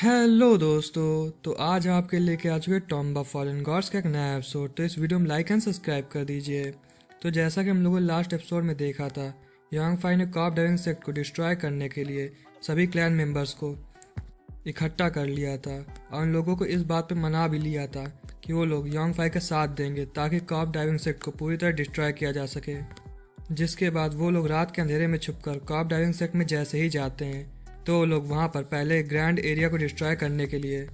Hello दोस्तों, तो आज आपके लेके आ चुके टॉम्ब ऑफ फॉलन गॉड्स का एक नया एपिसोड। तो इस वीडियो में लाइक एंड सब्सक्राइब कर दीजिए। तो जैसा कि हम लोगों ने लास्ट एपिसोड में देखा था, यांग फाई ने कॉप डाइविंग सेक्ट को डिस्ट्रॉय करने के लिए सभी क्लैन मेंबर्स को इकट्ठा कर लिया था और उन लोगों को इस बात पे मना भी लिया था कि वो लोग यांग फाई का साथ देंगे ताकि कॉप डाइविंग सेक्ट को पूरी तरह डिस्ट्रॉय किया जा सके। जिसके बाद वो लोग रात के अंधेरे में छुपकर कॉप डाइविंग सेक्ट में जैसे ही जाते हैं तो वो लोग वहाँ पर पहले ग्रैंड एरिया को डिस्ट्रॉय करने के लिए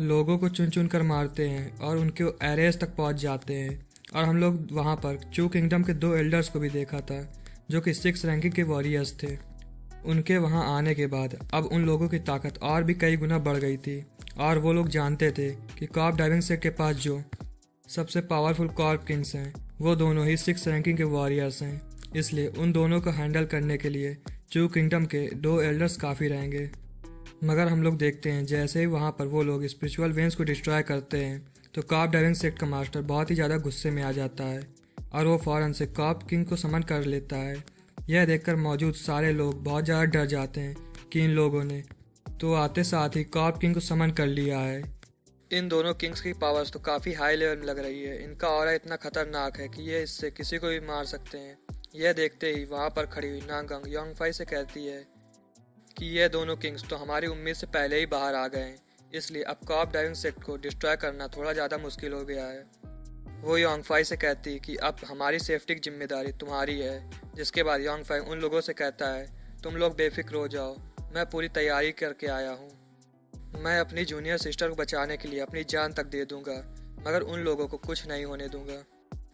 लोगों को चुन चुन कर मारते हैं और उनके एरेस तक पहुँच जाते हैं। और हम लोग वहाँ पर चू किंगडम के 2 एल्डर्स को भी देखा था जो कि 6 रैंकिंग के वॉरियर्स थे। उनके वहाँ आने के बाद अब उन लोगों की ताकत और भी कई गुना बढ़ गई थी और वो लोग जानते थे कि कॉप डाइविंग सेक्ट के पास जो सबसे पावरफुल कॉर्प किंग्स हैं वो दोनों ही 6 रैंकिंग के वॉरियर्स हैं। इसलिए उन दोनों को हैंडल करने के लिए चू किंगडम के 2 एल्डर्स काफ़ी रहेंगे। मगर हम लोग देखते हैं जैसे ही वहाँ पर वो लोग स्पिरिचुअल वेंस को डिस्ट्रॉय करते हैं तो कॉप डाइविंग सेक्ट का मास्टर बहुत ही ज़्यादा गुस्से में आ जाता है और वो फ़ौरन से कॉप किंग को समन कर लेता है। यह देखकर मौजूद सारे लोग बहुत ज़्यादा डर जाते हैं कि इन लोगों ने तो आते साथ ही कॉप किंग को समन कर लिया है। इन दोनों किंग्स की पावर्स तो काफ़ी हाई लेवल में लग रही है। इनका ऑरा इतना खतरनाक है कि ये इससे किसी को भी मार सकते हैं। यह देखते ही वहाँ पर खड़ी हुई नांगंग यांग फाई से कहती है कि ये दोनों किंग्स तो हमारी उम्मीद से पहले ही बाहर आ गए हैं, इसलिए अब कॉप डाइविंग सेक्ट को डिस्ट्रॉय करना थोड़ा ज़्यादा मुश्किल हो गया है। वो यांग फाई से कहती है कि अब हमारी सेफ्टी की जिम्मेदारी तुम्हारी है। जिसके बाद यांग फाई उन लोगों से कहता है तुम लोग बेफिक्र हो जाओ, मैं पूरी तैयारी करके आया हूँ। मैं अपनी जूनियर सिस्टर को बचाने के लिए अपनी जान तक दे दूंगा, मगर उन लोगों को कुछ नहीं होने दूंगा।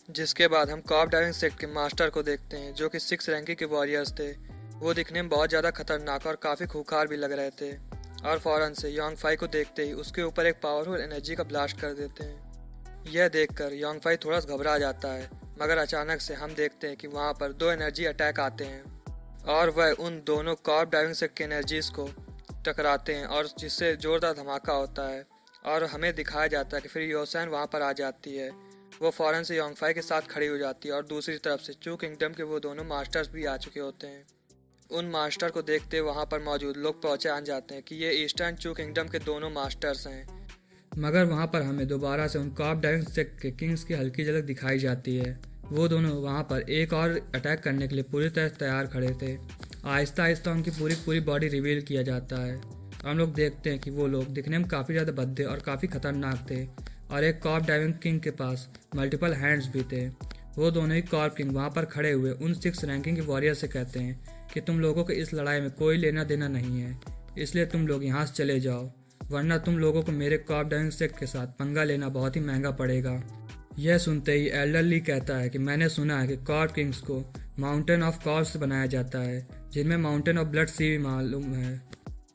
जिसके बाद हम कॉप डाइविंग सेक्ट के मास्टर को देखते हैं जो कि 6 रैंकिंग के वॉरियर्स थे। वो दिखने में बहुत ज़्यादा खतरनाक और काफ़ी खूंखार भी लग रहे थे और फ़ौरन से यांग फाई को देखते ही उसके ऊपर एक पावरफुल एनर्जी का ब्लास्ट कर देते हैं। यह देखकर यांग फाई थोड़ा सा घबरा जाता है, मगर अचानक से हम देखते हैं कि वहाँ पर 2 एनर्जी अटैक आते हैं और वह उन दोनों कॉप डाइविंग सेक्ट के एनर्जीज को टकराते हैं और जिससे ज़ोरदार धमाका होता है और हमें दिखाया जाता है कि फिर योसान वहाँ पर आ जाती है। वो फ़ौरन से यांग फाई के साथ खड़ी हो जाती है और दूसरी तरफ से चू किंगडम के वो दोनों मास्टर्स भी आ चुके होते हैं। उन मास्टर को देखते वहाँ पर मौजूद लोग पहचान जाते हैं कि ये ईस्टर्न चू किंगडम के दोनों मास्टर्स हैं। मगर वहाँ पर हमें दोबारा से उन कॉप डाइविंग सेक्ट के किंग्स की हल्की झलक दिखाई जाती है। वो दोनों वहाँ पर एक और अटैक करने के लिए पूरी तरह तैयार खड़े थे। आहिस्ता आहिस्ता उनकी पूरी बॉडी रिवील किया जाता है। हम लोग देखते हैं कि वो लोग दिखने में काफ़ी ज़्यादा भद्दे और काफ़ी खतरनाक थे और एक कॉप डाइविंग किंग के पास मल्टीपल हैंड्स भी थे। वो दोनों ही कॉप किंग वहाँ पर खड़े हुए उन 6 रैंकिंग के वॉरियर से कहते हैं कि तुम लोगों को इस लड़ाई में कोई लेना देना नहीं है, इसलिए तुम लोग यहाँ से चले जाओ, वरना तुम लोगों को मेरे कॉप डाइविंग सेक्ट के साथ पंगा लेना बहुत ही महंगा पड़ेगा। यह सुनते ही एल्डर ली कहता है कि मैंने सुना है कि कॉप किंग्स को माउंटेन ऑफ कॉर्प्स बनाया जाता है, जिनमें माउंटेन ऑफ ब्लड सी भी मालूम है।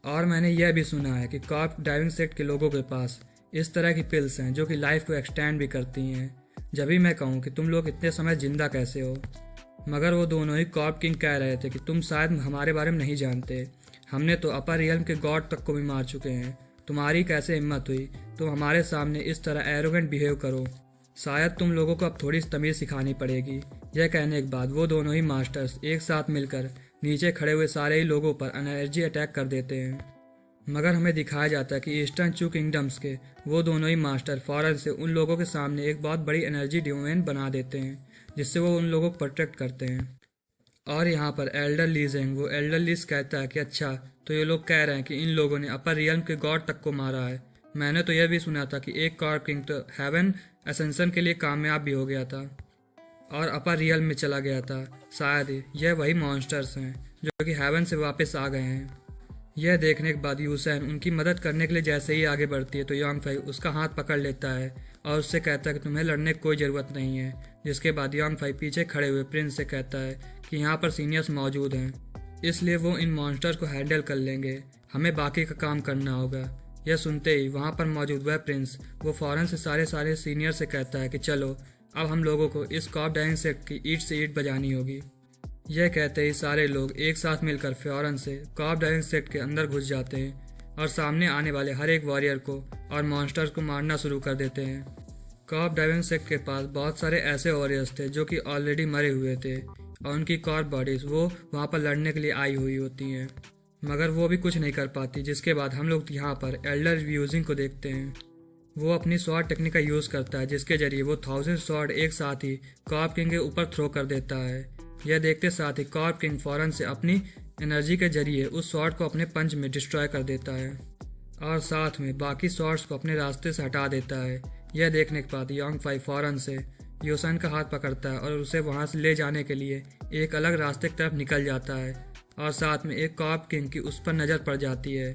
और मैंने यह भी सुना है कि कॉप डाइविंग सेक्ट के लोगों के पास इस तरह की पिल्स हैं जो कि लाइफ को एक्सटेंड भी करती हैं। जब भी मैं कहूँ कि तुम लोग इतने समय जिंदा कैसे हो। मगर वो दोनों ही कॉप किंग कह रहे थे कि तुम शायद हमारे बारे में नहीं जानते, हमने तो अपर रियल्म के गॉड तक को भी मार चुके हैं। तुम्हारी कैसे हिम्मत हुई तुम हमारे सामने इस तरह एरोगेंट बिहेव करो, शायद तुम लोगों को अब थोड़ी तमीज़ सिखानी पड़ेगी। यह कहने के बाद वो दोनों ही मास्टर्स एक साथ मिलकर नीचे खड़े हुए सारे ही लोगों पर एनर्जी अटैक कर देते हैं। मगर हमें दिखाया जाता है कि ईस्टर्न चू किंगडम्स के वो दोनों ही मास्टर फ़ौरन से उन लोगों के सामने एक बहुत बड़ी एनर्जी डोमेन बना देते हैं जिससे वो उन लोगों को प्रोटेक्ट करते हैं। और यहाँ पर एल्डर लीजेंग वो एल्डर लीज कहता है कि अच्छा, तो ये लोग कह रहे हैं कि इन लोगों ने अपर रियल्म के गॉड तक को मारा है। मैंने तो यह भी सुना था कि एक कॉर्प किंग तो हेवन असेंशन के लिए कामयाब भी हो गया था और अपर रियल में चला गया था। शायद यह वही मॉन्स्टर्स हैं जो कि हेवन से वापस आ गए हैं। यह देखने के बाद यूसैन उनकी मदद करने के लिए जैसे ही आगे बढ़ती है तो यांग फाई उसका हाथ पकड़ लेता है और उससे कहता है कि तुम्हें लड़ने की कोई ज़रूरत नहीं है। जिसके बाद यांग फाई पीछे खड़े हुए प्रिंस से कहता है कि यहाँ पर सीनियर्स मौजूद हैं, इसलिए वो इन मॉन्स्टर्स को हैंडल कर लेंगे, हमें बाकी का काम करना होगा। यह सुनते ही वहाँ पर मौजूद वह प्रिंस वो फ़ौरन से सारे सीनियर से कहता है कि चलो अब हम लोगों को इस कॉप डाइविंग सेक्ट की ईंट से ईंट बजानी होगी। यह कहते ही सारे लोग एक साथ मिलकर फ़ौरन से कॉप डाइविंग सेक्ट के अंदर घुस जाते हैं और सामने आने वाले हर एक वॉरियर को और मॉन्स्टर्स को मारना शुरू कर देते हैं। कॉप डाइविंग सेक्ट के पास बहुत सारे ऐसे वॉरियर्स थे जो कि ऑलरेडी मरे हुए थे और उनकी कॉर्प बॉडीज वो वहाँ पर लड़ने के लिए आई हुई होती हैं। मगर वो भी कुछ नहीं कर पाती। जिसके बाद हम लोग यहाँ पर एल्डर यूजिंग को देखते हैं। वो अपनी स्वॉर्ड टेक्निक का यूज़ करता है, जिसके जरिए वो 1000 स्वॉर्ड एक साथ ही कॉर्प किंग के ऊपर थ्रो कर देता है। यह देखते साथ ही कॉर्प किंग फौरन से अपनी एनर्जी के जरिए उस स्वॉर्ड को अपने पंच में डिस्ट्रॉय कर देता है और साथ में बाकी स्वॉर्ड्स को अपने रास्ते से हटा देता है। यह देखने के बाद यांग फाई फौरन से यूसन का हाथ पकड़ता है और उसे वहां से ले जाने के लिए एक अलग रास्ते की तरफ निकल जाता है और साथ में एक कॉर्प किंग की उस पर नज़र पड़ जाती है।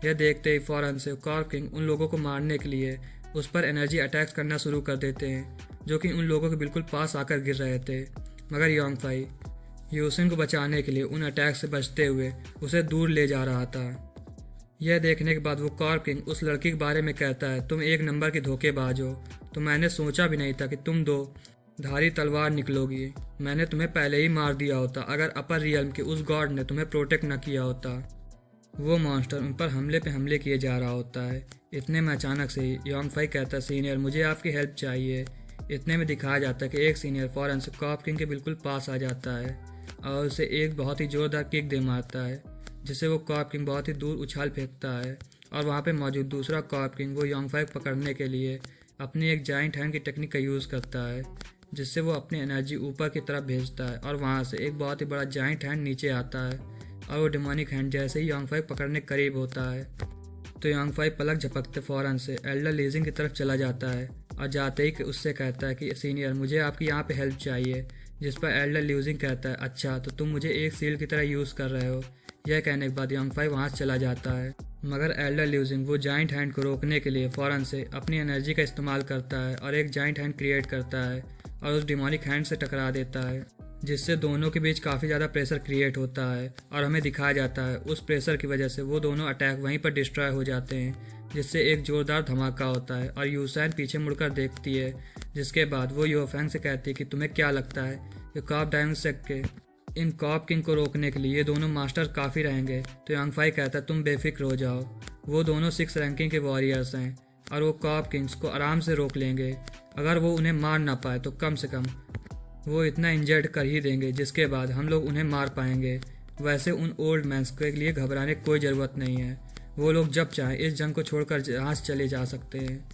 यह देखते ही फौरन से कॉर्प किंग उन लोगों को मारने के लिए उस पर एनर्जी अटैक्स करना शुरू कर देते हैं, जो कि उन लोगों के बिल्कुल पास आकर गिर रहे थे। मगर यांग फाई यूसन को बचाने के लिए उन अटैक से बचते हुए उसे दूर ले जा रहा था। यह देखने के बाद वो कॉर्प किंग उस लड़की के बारे में कहता है, तुम एक नंबर की धोखेबाज हो। तो मैंने सोचा भी नहीं था कि तुम दो धारी तलवार निकलोगी। मैंने तुम्हें पहले ही मार दिया होता अगर अपर रियल्म के उस गॉड ने तुम्हें प्रोटेक्ट न किया होता। वो मॉन्स्टर उन पर हमले पे हमले किए जा रहा होता है। इतने में अचानक से ही यांग फाई कहता है, सीनियर मुझे आपकी हेल्प चाहिए। इतने में दिखाया जाता है कि एक सीनियर फौरन से कॉर्प किंग के बिल्कुल पास आ जाता है और उसे एक बहुत ही जोरदार किक दे मारता है, जिससे वो कॉर्प किंग बहुत ही दूर उछाल फेंकता है। और वहाँ पे मौजूद दूसरा कॉर्प किंग वो यांग फाई को पकड़ने के लिए अपनी एक जाइंट हैंड की टेक्निक का यूज़ करता है, जिससे वो अपनी एनर्जी ऊपर की तरफ भेजता है और वहाँ से एक बहुत ही बड़ा जाइंट हैंड नीचे आता है और वो डिमोनिक हैंड जैसे ही यांग फाई पकड़ने के करीब होता है तो यांग फाई पलक झपकते फौरन से एल्डर लीजिंग की तरफ चला जाता है और जाते ही उससे कहता है कि सीनियर मुझे आपकी यहाँ पे हेल्प चाहिए। जिस पर एल्डर लीजिंग कहता है, अच्छा तो तुम मुझे एक सील की तरह यूज़ कर रहे हो। यह कहने के बाद यांग फाई वहाँ से चला जाता है, मगर एल्डर ल्यूजिंग वो जाइंट हैंड को रोकने के लिए फ़ौरन से अपनी एनर्जी का इस्तेमाल करता है और एक जाइंट हैंड क्रिएट करता है और उस डिमोनिक हैंड से टकरा देता है, जिससे दोनों के बीच काफ़ी ज़्यादा प्रेशर क्रिएट होता है और हमें दिखाया जाता है उस प्रेशर की वजह से वो दोनों अटैक वहीं पर डिस्ट्रॉय हो जाते हैं, जिससे एक ज़ोरदार धमाका होता है और यूसैन पीछे मुड़कर देखती है। जिसके बाद वो योफेंग से कहती है कि तुम्हें क्या लगता है कि कॉर्प डायमंड सेक्ट के इन कॉर्प किंग को रोकने के लिए ये दोनों मास्टर काफ़ी रहेंगे। तो यांग फाई कहता है, तुम बेफिक्र हो जाओ, वो दोनों 6 रैंकिंग के वॉरियर्स हैं और वो कॉर्प किंग्स को आराम से रोक लेंगे। अगर वो उन्हें मार ना पाए तो कम से कम वो इतना इंजर्ड कर ही देंगे, जिसके बाद हम लोग उन्हें मार पाएंगे। वैसे उन ओल्ड मैंस के लिए घबराने की कोई ज़रूरत नहीं है, वो लोग जब चाहें इस जंग को छोड़कर जहाँ से चले जा सकते हैं।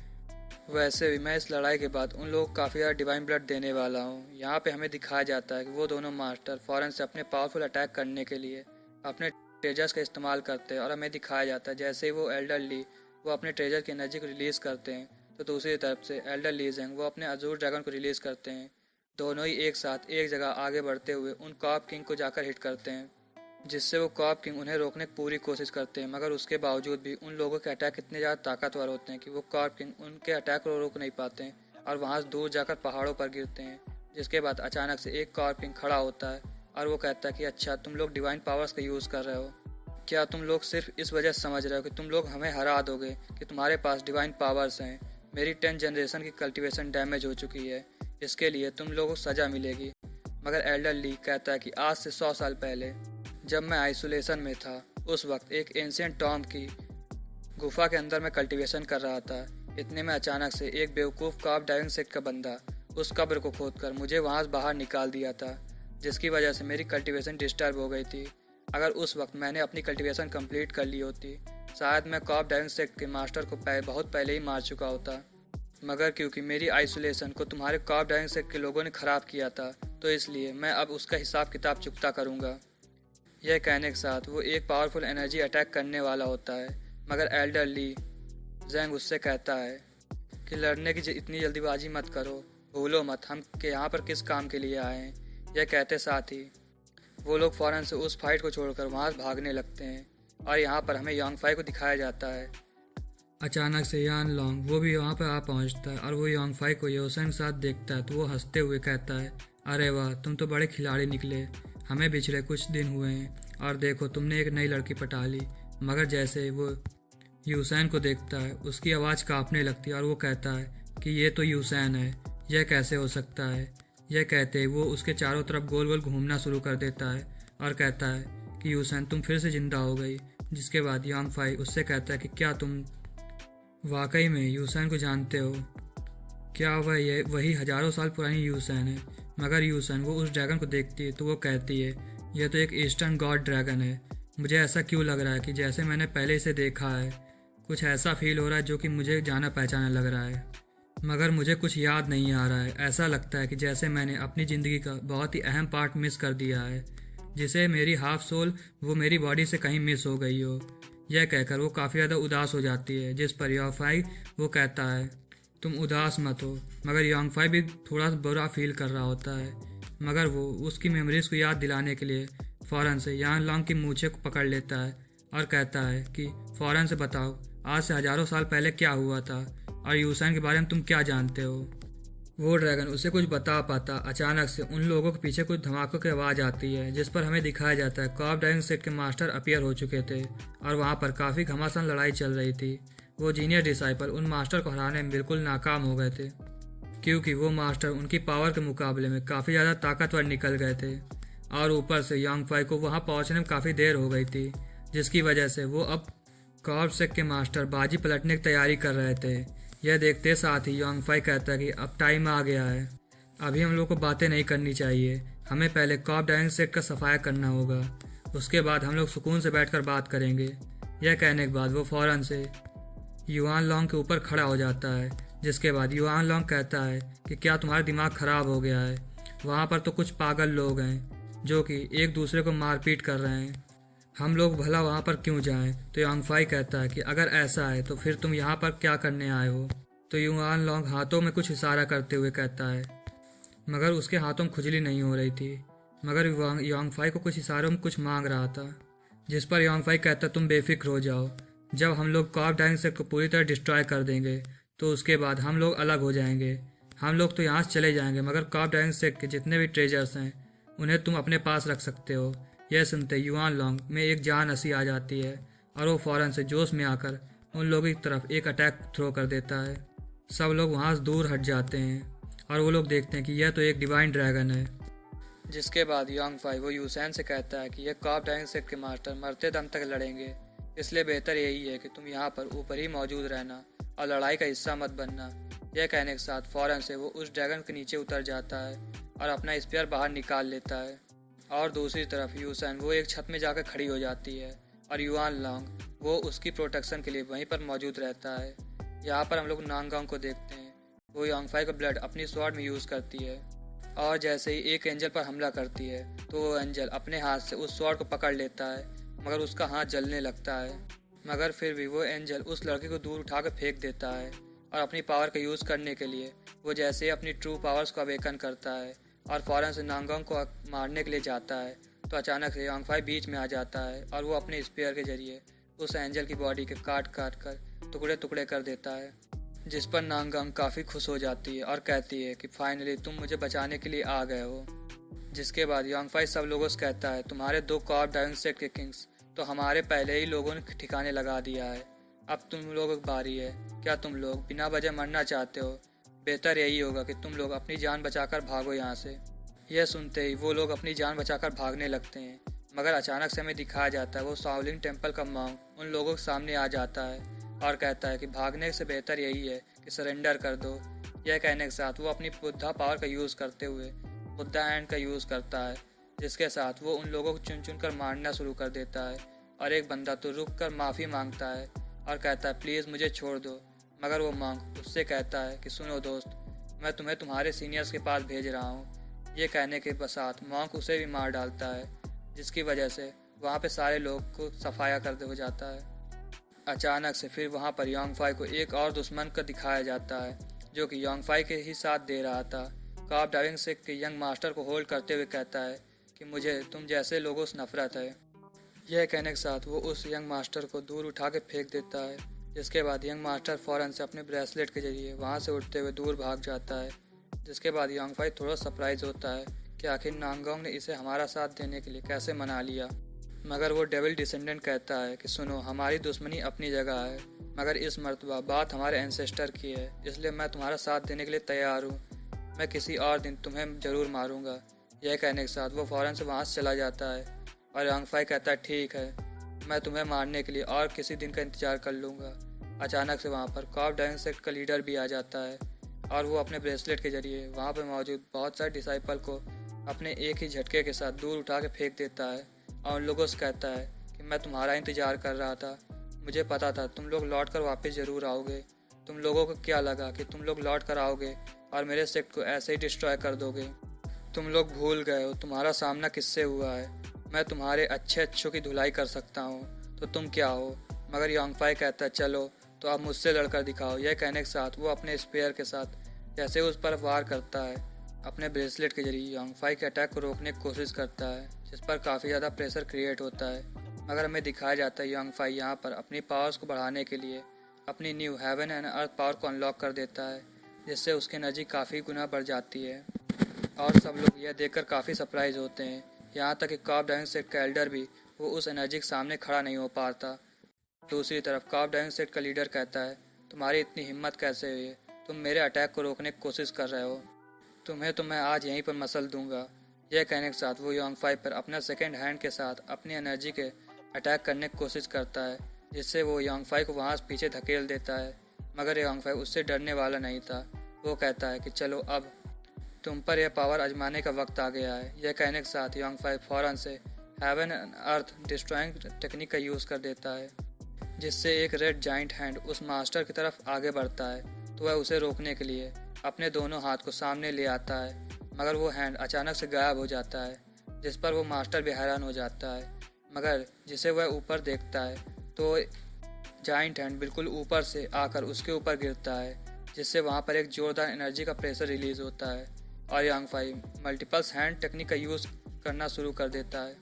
वैसे भी मैं इस लड़ाई के बाद उन लोगों को काफ़ी ज़्यादा डिवाइन ब्लड देने वाला हूँ। यहाँ पे हमें दिखाया जाता है कि वो दोनों मास्टर फ़ौरन से अपने पावरफुल अटैक करने के लिए अपने ट्रेजर्स का इस्तेमाल करते हैं और हमें दिखाया जाता है जैसे ही वो एल्डर ली वो अपने ट्रेजर की एनर्जी को रिलीज़ करते हैं तो दूसरी तरफ से एल्डर ली जेंग वो अपने अजूर ड्रैगन को रिलीज़ करते हैं। दोनों ही एक साथ एक जगह आगे बढ़ते हुए उन कॉर्प किंग को जाकर हिट करते हैं, जिससे वो कॉर्प किंग उन्हें रोकने की पूरी कोशिश करते हैं। मगर उसके बावजूद भी उन लोगों के अटैक इतने ज़्यादा ताकतवर होते हैं कि वो कॉर्प किंग उनके अटैक को रोक नहीं पाते हैं और वहाँ से दूर जाकर पहाड़ों पर गिरते हैं। जिसके बाद अचानक से एक कॉर्प किंग खड़ा होता है और वो कहता है कि अच्छा तुम लोग डिवाइन पावर्स का यूज़ कर रहे हो, क्या तुम लोग सिर्फ इस वजह से समझ रहे हो कि तुम लोग हमें हरा दोगे कि तुम्हारे पास डिवाइन पावर्स हैं। मेरी 10 जनरेशन की कल्टिवेशन डैमेज हो चुकी है, इसके लिए तुम लोगों को सज़ा मिलेगी। मगर एल्डर ली कहता है कि आज से 100 साल पहले जब मैं आइसोलेशन में था उस वक्त एक एंशिएंट टॉम की गुफा के अंदर मैं कल्टीवेशन कर रहा था। इतने में अचानक से एक बेवकूफ़ कॉर्प डाइविंग सेक्ट का बंदा उस कब्र को खोदकर मुझे वहाँ से बाहर निकाल दिया था, जिसकी वजह से मेरी कल्टीवेशन डिस्टर्ब हो गई थी। अगर उस वक्त मैंने अपनी कल्टीवेशन कंप्लीट कर ली होती शायद मैं कॉर्प डाइविंग सेक्ट के मास्टर को बहुत पहले ही मार चुका होता। मगर क्योंकि मेरी आइसोलेशन को तुम्हारे कॉर्प डाइविंग सेक्ट के लोगों ने ख़राब किया था तो इसलिए मैं अब उसका हिसाब किताब चुकता करूँगा। यह कहने के साथ वो एक पावरफुल एनर्जी अटैक करने वाला होता है, मगर एल्डर ली जेंग उससे कहता है कि लड़ने की इतनी जल्दीबाजी मत करो, भूलो मत हम के यहाँ पर किस काम के लिए आए हैं। यह कहते साथ ही वो लोग फ़ौरन से उस फाइट को छोड़कर वहाँ से भागने लगते हैं और यहाँ पर हमें यांग फाई को दिखाया जाता है। अचानक से यान लॉन्ग वो भी वहाँ पर आ पहुँचता है और वो यांग फाई को योसेन के साथ देखता है तो वो हंसते हुए कहता है, अरे वाह तुम तो बड़े खिलाड़ी निकले, हमें पिछले कुछ दिन हुए हैं और देखो तुमने एक नई लड़की पटा ली। मगर जैसे वो यूसैन को देखता है उसकी आवाज़ कांपने लगती है और वो कहता है कि ये तो यूसैन है, यह कैसे हो सकता है। यह कहते ही वो उसके चारों तरफ गोल गोल घूमना शुरू कर देता है और कहता है कि यूसैन तुम फिर से ज़िंदा हो गई। जिसके बाद यांग फाई उससे कहता है कि क्या तुम वाकई में यूसैन को जानते हो, क्या वह वही हज़ारों साल पुरानी यूसैन है। मगर यूसन वो उस ड्रैगन को देखती है तो वो कहती है यह तो एक ईस्टर्न गॉड ड्रैगन है, मुझे ऐसा क्यों लग रहा है कि जैसे मैंने पहले इसे देखा है। कुछ ऐसा फील हो रहा है जो कि मुझे जाना पहचाना लग रहा है, मगर मुझे कुछ याद नहीं आ रहा है। ऐसा लगता है कि जैसे मैंने अपनी ज़िंदगी का बहुत ही अहम पार्ट मिस कर दिया है, जिसे मेरी हाफ सोल वो मेरी बॉडी से कहीं मिस हो गई हो। यह कहकर वो काफ़ी ज़्यादा उदास हो जाती है, जिस पर योंगफाई वो कहता है तुम उदास मत हो। मगर योंगफाई भी थोड़ा बुरा फील कर रहा होता है, मगर वो उसकी मेमोरीज़ को याद दिलाने के लिए फ़ौरन से यांग लॉन्ग की मूछें को पकड़ लेता है और कहता है कि फ़ौरन से बताओ आज से हज़ारों साल पहले क्या हुआ था और यूसन के बारे में तुम क्या जानते हो। वो ड्रैगन उसे कुछ बता पाता। अचानक से उन लोगों के पीछे कुछ धमाकों की आवाज़ आती है, जिस पर हमें दिखाया जाता है कॉर्ब ड्राइविंग सेट के मास्टर अपीयर हो चुके थे और वहाँ पर काफ़ी घमासान लड़ाई चल रही थी। वो जीनियर डिसाइपल उन मास्टर को हराने में बिल्कुल नाकाम हो गए थे, क्योंकि वो मास्टर उनकी पावर के मुकाबले में काफ़ी ज़्यादा ताकतवर निकल गए थे और ऊपर से योंगफाई को वहाँ पहुँचने में काफ़ी देर हो गई थी, जिसकी वजह से वो अब कॉर्ब सेट के मास्टर बाजी पलटने की तैयारी कर रहे थे। यह देखते साथ ही योंगफाई कहता है कि अब टाइम आ गया है, अभी हम लोग को बातें नहीं करनी चाहिए, हमें पहले कॉर्ब ड्राइविंग सेट का सफाया करना होगा, उसके बाद हम लोग सुकून से बैठकर बात करेंगे। यह कहने के बाद वो फ़ौरन से युआन लॉन्ग के ऊपर खड़ा हो जाता है, जिसके बाद युआन लॉन्ग कहता है कि क्या तुम्हारा दिमाग ख़राब हो गया है, वहाँ पर तो कुछ पागल लोग हैं जो कि एक दूसरे को मारपीट कर रहे हैं, हम लोग भला वहाँ पर क्यों जाएं। तो योंगफाई कहता है कि अगर ऐसा है तो फिर तुम यहाँ पर क्या करने आए हो। तो युआन लॉन्ग हाथों में कुछ इशारा करते हुए कहता है, मगर उसके हाथों में खुजली नहीं हो रही थी, मगर योंगफाई को कुछ इशारों में कुछ मांग रहा था, जिस पर योंगफाई कहता तुम बेफिक्र हो जाओ, जब हम लोग कॉर्ब ड्राइविंग सेट को पूरी तरह डिस्ट्रॉय कर देंगे तो उसके बाद हम लोग अलग हो जाएंगे, हम लोग तो यहाँ से चले जाएंगे, मगर कॉर्ब ड्राइविंग सेट के जितने भी ट्रेजर्स हैं उन्हें तुम अपने पास रख सकते हो। यह सुनते युआन लॉन्ग में एक जान हंसी आ जाती है और वो फ़ौरन से जोश में आकर उन लोगों की तरफ एक अटैक थ्रो कर देता है। सब लोग वहाँ से दूर हट जाते हैं और वो लोग देखते हैं कि यह तो एक डिवाइन ड्रैगन है। जिसके बाद योंगफाई वो यूसन से कहता है कि यह कॉर्ब ड्राइविंग सेट के मास्टर मरते दम तक लड़ेंगे, इसलिए बेहतर यही है कि तुम यहाँ पर ऊपर ही मौजूद रहना और लड़ाई का हिस्सा मत बनना। यह कहने के साथ फ़ौरन से वो उस ड्रैगन के नीचे उतर जाता है और अपना स्पीयर बाहर निकाल लेता है। और दूसरी तरफ यूसन वो एक छत में जाकर खड़ी हो जाती है और युआन लॉन्ग वो उसकी प्रोटेक्शन के लिए वहीं पर मौजूद रहता है। यहाँ पर हम लोग नांगोंग को देखते हैं, वो योंगफाई का ब्लड अपनी स्वॉर्ड में यूज़ करती है और जैसे ही एक एंजल पर हमला करती है तो वो एंजल अपने हाथ से उस स्वॉर्ड को पकड़ लेता है, मगर उसका हाथ जलने लगता है, मगर फिर भी वो एंजल उस लड़के को दूर उठाकर फेंक देता है और अपनी पावर का यूज़ करने के लिए वो जैसे ही अपनी ट्रू पावर्स को अवेकन करता है और फ़ौरन से नांगोंग को मारने के लिए जाता है, तो अचानक से योंगफाई बीच में आ जाता है और वो अपने स्पीयर के जरिए उस एंजल की बॉडी के काट काट कर टुकड़े टुकड़े कर देता है, जिस पर नांगोंग काफ़ी खुश हो जाती है और कहती है कि फाइनली तुम मुझे बचाने के लिए आ गए हो। जिसके बाद योंगफाई सब लोगों से कहता है तुम्हारे दो कॉर्ब ड्राइविंग सेट के किंग्स तो हमारे पहले ही लोगों ने ठिकाने लगा दिया है, अब तुम लोगों की बारी है, क्या तुम लोग बिना वजह मरना चाहते हो, बेहतर यही होगा कि तुम लोग अपनी जान बचाकर भागो यहाँ से। यह सुनते ही वो लोग अपनी जान बचाकर भागने लगते हैं, मगर अचानक से हमें दिखाया जाता है वो शाओलिन टेम्पल का मॉन्क उन लोगों के सामने आ जाता है और कहता है कि भागने से बेहतर यही है कि सरेंडर कर दो। यह कहने के साथ वो अपनी बुद्धा पावर का यूज़ करते हुए बुद्धा हैंड का यूज़ करता है, जिसके साथ वो उन लोगों को चुन चुन कर मारना शुरू कर देता है और एक बंदा तो रुक कर माफ़ी मांगता है और कहता है प्लीज़ मुझे छोड़ दो, मगर वो मॉन्क उससे कहता है कि सुनो दोस्त, मैं तुम्हें तुम्हारे सीनियर्स के पास भेज रहा हूँ। ये कहने के साथ मॉन्क उसे भी मार डालता है, जिसकी वजह से वहाँ पे सारे लोग को सफाया कर हो जाता है। अचानक से फिर वहाँ पर योंगफाई को एक और दुश्मन को दिखाया जाता है, जो कि योंगफाई के ही साथ दे रहा था। कॉर्ब ड्राइविंग सेट के यंग मास्टर को होल्ड करते हुए कहता है कि मुझे तुम जैसे लोगों से नफरत है। यह कहने के साथ वो उस यंग मास्टर को दूर उठा के फेंक देता है, जिसके बाद यंग मास्टर फ़ौरन से अपने ब्रेसलेट के जरिए वहाँ से उठते हुए दूर भाग जाता है। जिसके बाद योंगफाई थोड़ा सरप्राइज होता है कि आखिर नांगोंग ने इसे हमारा साथ देने के लिए कैसे मना लिया, मगर वो डेविल डिसेंडेंट कहता है कि सुनो, हमारी दुश्मनी अपनी जगह है, मगर इस मर्तबा बात हमारे एंसेस्टर की है, इसलिए मैं तुम्हारा साथ देने के लिए तैयार हूँ, मैं किसी और दिन तुम्हें ज़रूर मारूंगा। यह कहने के साथ वो फ़ौरन से वहाँ से चला जाता है और योंगफाई कहता है ठीक है, मैं तुम्हें मारने के लिए और किसी दिन का इंतज़ार कर लूँगा। अचानक से वहाँ पर कॉर्ब ड्राइविंग सेट का लीडर भी आ जाता है और वो अपने ब्रेसलेट के जरिए वहाँ पर मौजूद बहुत सारे डिसाइपल को अपने एक ही झटके के साथ दूर उठा के फेंक देता है और उन लोगों से कहता है कि मैं तुम्हारा इंतज़ार कर रहा था। मुझे पता था तुम लोग लौट कर वापस ज़रूर आओगे। तुम लोगों को क्या लगा कि तुम लोग लौट कर आओगे और मेरे सेक्ट को ऐसे ही डिस्ट्रॉय कर दोगे? तुम लोग भूल गए हो तुम्हारा सामना किससे हुआ है। मैं तुम्हारे अच्छे अच्छों की धुलाई कर सकता हूँ, तो तुम क्या हो? मगर यांगफाई कहता है चलो तो आप मुझसे लड़कर दिखाओ। यह कहने के साथ वो अपने स्पेयर के साथ जैसे उस पर वार करता है, अपने ब्रेसलेट के जरिए यांगफाई के अटैक को रोकने की कोशिश करता है, जिस पर काफ़ी ज़्यादा प्रेशर क्रिएट होता है। मगर हमें दिखाया जाता है यांगफाई यहाँ पर अपनी पावर्स को बढ़ाने के लिए अपनी new heaven and earth power को अनलॉक कर देता है, जिससे उसकी एनर्जी काफ़ी गुना बढ़ जाती है और सब लोग यह देखकर काफ़ी सरप्राइज होते हैं। यहाँ तक कि कॉप ड्राइविंग सेट का एल्डर भी वो उस एनर्जी के सामने खड़ा नहीं हो पाता। दूसरी तरफ कॉप ड्राइविंग सेट का लीडर कहता है तुम्हारी इतनी हिम्मत कैसे हुई है? तुम मेरे अटैक को रोकने की कोशिश कर रहे हो। तुम्हें तो मैं आज यहीं पर मसल दूंगा। यह कहने के साथ वो यांगफाई पर अपना सेकेंड हैंड के साथ अपनी एनर्जी के अटैक करने की कोशिश करता है, जिससे वो यांगफाई को वहाँ से पीछे धकेल देता है। मगर यांगफाई उससे डरने वाला नहीं था। वो कहता है कि चलो अब तुम पर यह पावर आजमाने का वक्त आ गया है। यह कहने के साथ यांगफाई फौरन से heaven and earth destroying technique का यूज़ कर देता है, जिससे एक रेड जाइंट हैंड उस मास्टर की तरफ आगे बढ़ता है। तो वह उसे रोकने के लिए अपने दोनों हाथ को सामने ले आता है, मगर वो हैंड अचानक से गायब हो जाता है, जिस पर वो मास्टर भी हैरान हो जाता है। मगर जिसे वह ऊपर देखता है तो जाइंट हैंड बिल्कुल ऊपर से आकर उसके ऊपर गिरता है, जिससे वहाँ पर एक जोरदार एनर्जी का प्रेशर रिलीज होता है और यांगफाई मल्टीपल्स हैंड टेक्निक का यूज़ करना शुरू कर देता है,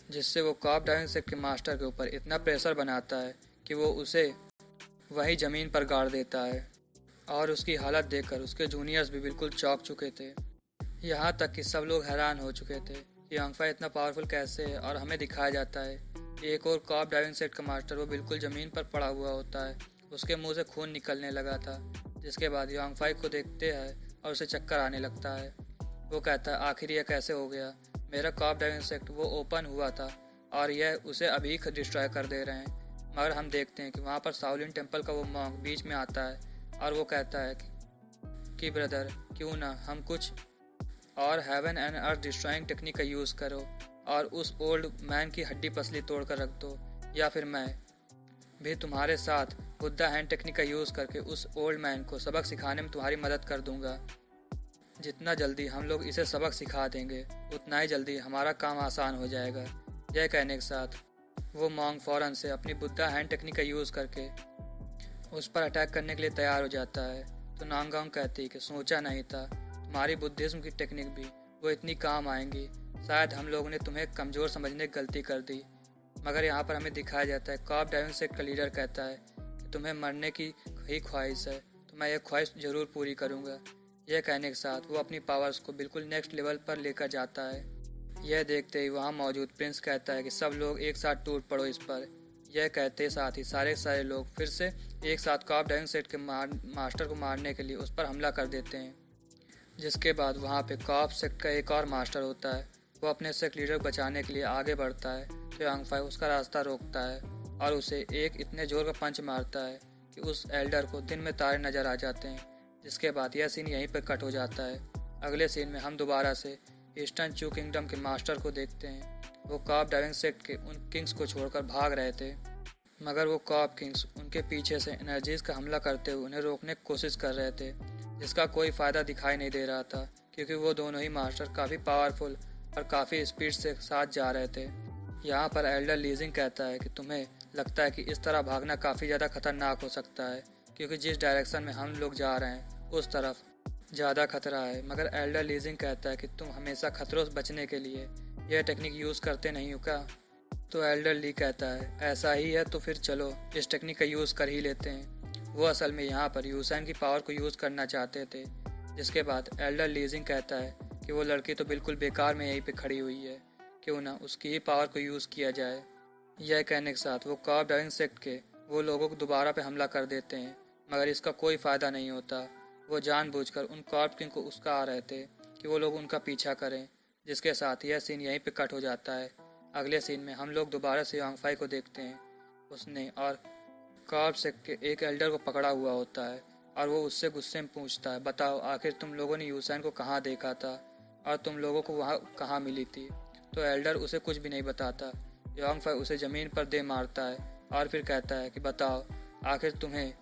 जिससे वो कॉप ड्राइविंग सेट के मास्टर के ऊपर इतना प्रेशर बनाता है कि वो उसे वही ज़मीन पर गाड़ देता है। और उसकी हालत देखकर उसके जूनियर्स भी बिल्कुल चौंक चुके थे। यहाँ तक कि सब लोग हैरान हो चुके थे कि यांगफाई इतना पावरफुल कैसे है। और हमें दिखाया जाता है कि एक और कॉप ड्राइविंग सेट का मास्टर वो बिल्कुल ज़मीन पर पड़ा हुआ होता है। उसके मुंह से खून निकलने लगा था, जिसके बाद यांगफाई को देखते हैं और उसे चक्कर आने लगता है। वो कहता है आखिर यह कैसे हो गया? मेरा कॉप ड्राइविंग सेट वो ओपन हुआ था और यह उसे अभी डिस्ट्रॉय कर दे रहे हैं। मगर हम देखते हैं कि वहाँ पर शाओलिन टेम्पल का वो मॉन्क बीच में आता है और वो कहता है कि ब्रदर क्यों ना हम कुछ और heaven and earth destroying technique का यूज़ करो और उस ओल्ड मैन की हड्डी पसली तोड़ कर रख दो, या फिर मैं भी तुम्हारे साथ बुद्धा हैंड टेक्निक का यूज़ करके उस ओल्ड मैन को सबक सिखाने में तुम्हारी मदद कर दूंगा। जितना जल्दी हम लोग इसे सबक सिखा देंगे उतना ही जल्दी हमारा काम आसान हो जाएगा। यह कहने के साथ वो मॉन्क फौरन से अपनी बुद्धा हैंड टेक्निक का यूज़ करके उस पर अटैक करने के लिए तैयार हो जाता है। तो नांगोंग कहती है कि सोचा नहीं था तुम्हारी बुद्धिज्म की टेक्निक भी वो इतनी काम आएंगी। शायद हम लोगों ने तुम्हें कमज़ोर समझने की गलती कर दी। मगर यहाँ पर हमें दिखाया जाता है कॉप ड्राइविंग सेट का लीडर कहता है कि तुम्हें मरने की ही ख्वाहिश है, तो मैं ये ख्वाहिश ज़रूर पूरी करूँगा। यह कहने के साथ वो अपनी पावर्स को बिल्कुल नेक्स्ट लेवल पर लेकर जाता है। यह देखते ही वहाँ मौजूद प्रिंस कहता है कि सब लोग एक साथ टूट पड़ो इस पर। यह कहते साथ ही सारे लोग फिर से एक साथ कॉप ड्राइविंग सेट के मास्टर को मारने के लिए उस पर हमला कर देते हैं। जिसके बाद वहाँ पे कॉप सेट का एक और मास्टर होता है। वो अपने सेक्ट लीडर को बचाने के लिए आगे बढ़ता है, तो यांगफाई उसका रास्ता रोकता है और उसे एक इतने जोर का पंच मारता है कि उस एल्डर को दिन में तारे नज़र आ जाते हैं। जिसके बाद यह सीन यहीं पर कट हो जाता है। अगले सीन में हम दोबारा से ईस्टर्न चू किंगडम के मास्टर को देखते हैं। वो कॉप ड्राइविंग सेट के उन किंग्स को छोड़कर भाग रहे थे, मगर वो कॉप किंग्स उनके पीछे से एनर्जीज का हमला करते हुए उन्हें रोकने की कोशिश कर रहे थे, जिसका कोई फ़ायदा दिखाई नहीं दे रहा था, क्योंकि वो दोनों ही मास्टर काफ़ी पावरफुल और काफ़ी स्पीड से साथ जा रहे थे। यहाँ पर एल्डर लीजिंग कहता है कि तुम्हें लगता है कि इस तरह भागना काफ़ी ज़्यादा खतरनाक हो सकता है, क्योंकि जिस डायरेक्शन में हम लोग जा रहे हैं उस तरफ ज़्यादा खतरा है। मगर एल्डर लीजिंग कहता है कि तुम हमेशा खतरों से बचने के लिए यह टेक्निक यूज़ करते नहीं हो क्या? तो एल्डर ली कहता है ऐसा ही है तो फिर चलो इस टेक्निक का यूज़ कर ही लेते हैं। वो असल में यहाँ पर यूसैन की पावर को यूज़ करना चाहते थे। जिसके बाद एल्डर लीजिंग कहता है कि वो लड़की तो बिल्कुल बेकार में यहीं पे खड़ी हुई है, क्यों ना उसकी ही पावर को यूज़ किया जाए। यह कहने के साथ वो कॉप ड्राइविंग सेट के वो लोगों को दोबारा पे हमला कर देते हैं, मगर इसका कोई फ़ायदा नहीं होता। वो जानबूझकर उन कॉप किंग को उसका आ रहे थे कि वो लोग उनका पीछा करें। जिसके साथ यह सीन यहीं पे कट हो जाता है। अगले सीन में हम लोग दोबारा से यांगफाई को देखते हैं। उसने और कॉप सेट के एक एल्डर को पकड़ा हुआ होता है और वो उससे गुस्से में पूछता है बताओ आखिर तुम लोगों ने यूसैन को कहाँ देखा था और तुम लोगों को वहाँ कहाँ मिली थी? तो एल्डर उसे कुछ भी नहीं बताता। यांग फाई उसे ज़मीन पर दे मारता है और फिर कहता है कि बताओ आखिर तुम्हें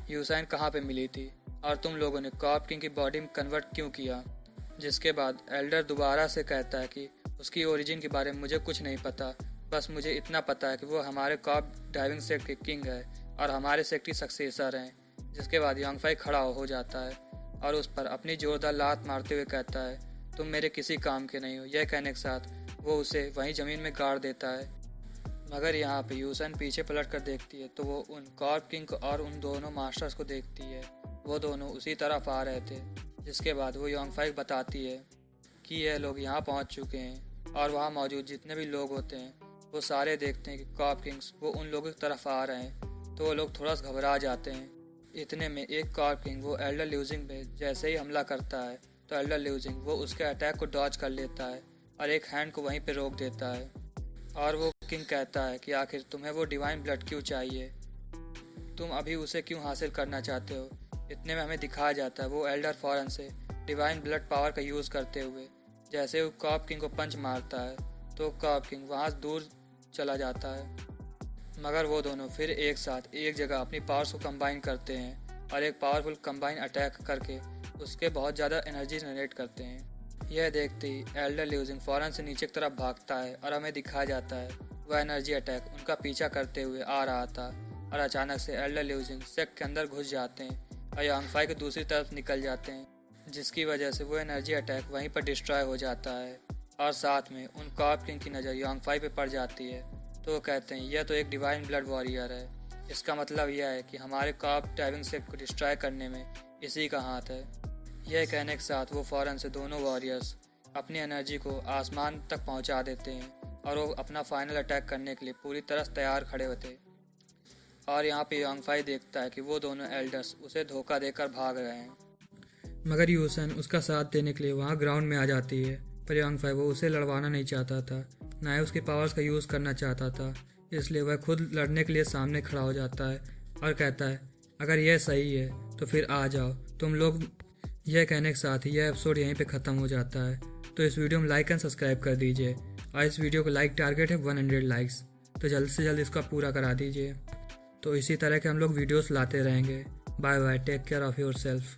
यूसाइन कहाँ पे मिली थी और तुम लोगों ने कॉप किंग की बॉडी में कन्वर्ट क्यों किया। जिसके बाद एल्डर दोबारा से कहता है कि उसकी ओरिजिन के बारे में मुझे कुछ नहीं पता, बस मुझे इतना पता है कि वो हमारे कॉप डाइविंग सेक्ट के किंग है और हमारे सेक्ट की सक्सेसर हैं। जिसके बाद यांग फाई खड़ा हो जाता है और उस पर अपनी जोरदार लात मारते हुए कहता है तुम मेरे किसी काम के नहीं हो। यह कहने के साथ वो उसे वहीं ज़मीन में गाड़ देता है। मगर यहाँ पे यूसन पीछे पलट कर देखती है तो वो उन कॉर्प किंग को और उन दोनों मास्टर्स को देखती है। वो दोनों उसी तरफ आ रहे थे। जिसके बाद वो यांग फाई बताती है कि यह लोग यहाँ पहुँच चुके हैं और वहाँ मौजूद जितने भी लोग होते हैं वो सारे देखते हैं कि कॉर्प किंग्स वो उन लोगों की तरफ आ रहे हैं तो वो लोग थोड़ा सा घबरा जाते हैं। इतने में एक कॉर्प किंग वो एल्डर ल्यूजिंग पे जैसे ही हमला करता है तो एल्डर ल्यूजिंग वो उसके अटैक को डॉज कर लेता है और एक हैंड को वहीं पे रोक देता है। और वो किंग कहता है कि आखिर तुम्हें वो डिवाइन ब्लड क्यों चाहिए, तुम अभी उसे क्यों हासिल करना चाहते हो। इतने में हमें दिखाया जाता है वो एल्डर फौरन से डिवाइन ब्लड पावर का यूज़ करते हुए जैसे वो कॉप किंग को पंच मारता है तो कॉप किंग वहाँ से दूर चला जाता है। मगर वो दोनों फिर एक साथ एक जगह अपनी पावर्स को कंबाइन करते हैं और एक पावरफुल कंबाइन अटैक करके उसके बहुत ज़्यादा एनर्जी जनरेट करते हैं। यह देखते ही एल्डर ल्यूजिंग फौरन से नीचे की तरफ भागता है और हमें दिखाया जाता है वह एनर्जी अटैक उनका पीछा करते हुए आ रहा था और अचानक से एल्डर ल्यूजिंग सेक्ट के अंदर घुस जाते हैं और यांग फाई के दूसरी तरफ निकल जाते हैं जिसकी वजह से वो एनर्जी अटैक वहीं पर डिस्ट्रॉय हो जाता है। और साथ में उन कॉप किंग की नज़र यांग फाई पे पड़ जाती है तो वो कहते हैं यह तो एक डिवाइन ब्लड वॉरियर है, इसका मतलब यह है कि हमारे कॉप डाइविंग सेक्ट को डिस्ट्रॉय करने में इसी का हाथ है। यह कहने के साथ वो फ़ौरन से दोनों वॉरियर्स अपनी एनर्जी को आसमान तक पहुंचा देते हैं और वो अपना फाइनल अटैक करने के लिए पूरी तरह तैयार खड़े होते। और यहाँ पे यांग फाई देखता है कि वो दोनों एल्डर्स उसे धोखा देकर भाग रहे हैं। मगर यूसन उसका साथ देने के लिए वहाँ ग्राउंड में आ जाती है पर यांग फाई वो उसे लड़वाना नहीं चाहता था, ना ही उसकी पावर्स का यूज़ करना चाहता था। इसलिए वह खुद लड़ने के लिए सामने खड़ा हो जाता है और कहता है अगर यह सही है तो फिर आ जाओ तुम लोग। यह कहने के साथ ही यह एपिसोड यहीं पे ख़त्म हो जाता है। तो इस वीडियो में लाइक एंड सब्सक्राइब कर दीजिए और इस वीडियो को लाइक टारगेट है 100 लाइक्स, तो जल्द से जल्द इसका पूरा करा दीजिए। तो इसी तरह के हम लोग वीडियोस लाते रहेंगे। Bye bye, take care of your self.